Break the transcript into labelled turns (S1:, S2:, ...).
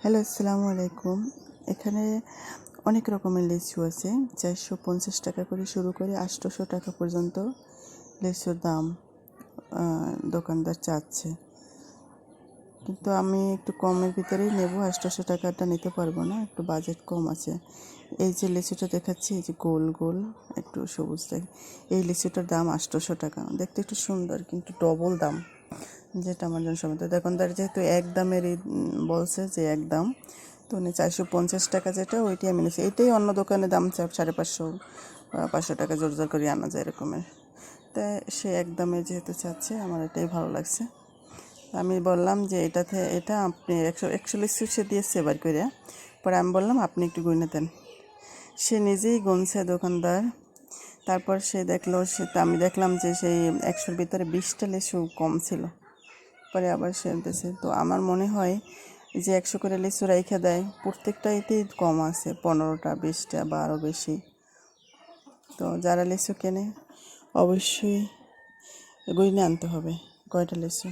S1: Hello, আসসালামু আলাইকুম। এখানে অনেক রকমের লিচু আছে। 450 টাকা করে শুরু করে 800 টাকা পর্যন্ত লিচুর দাম দোকানদার চাচ্ছে। কিন্তু আমি একটু কমের ভিতরেই নেব, 800 টাকাটা নিতে পারবো না, একটু বাজেট কম আছে। এই যে লিচুটা দেখাচ্ছি, এই যে গোল গোল একটু সবুজ দেখে, এই লিচুটার দাম 800 টাকা। দেখতে একটু সুন্দর কিন্তু ডবল দাম, যেটা আমার জন্য সময়। তো দোকানদার যেহেতু এক দামেরই বলছে যে এক দাম, তো উনি 450 টাকা যেটা ওইটাই আমি নিয়েছি। এটাই অন্য দোকানে দাম 550 500 টাকা জোর জোর করে আনা যায় এরকমের। তাই সে এক দামে যেহেতু চাচ্ছে, আমার এটাই ভালো লাগছে। আমি বললাম যে এটা আপনি 141 সে দিয়েছে এবার করে। পরে আমি বললাম আপনি একটু গুনে দেন। সে নিজেই গুনছে দোকানদার। তারপর সে দেখলো, আমি দেখলাম যে সেই 100-র ভিতরে 20টা লিচু কম ছিল। পরে আবার সে দিয়েছে। তো আমার মনে হয় যে 100 করে লিচু রাইখা দেয়, প্রত্যেকটাইতেই কম আছে, 15টা 20টা বা আরও বেশি। তো যারা লিচু কেনে অবশ্যই গুইনে আনতে হবে কয়টা লিচু।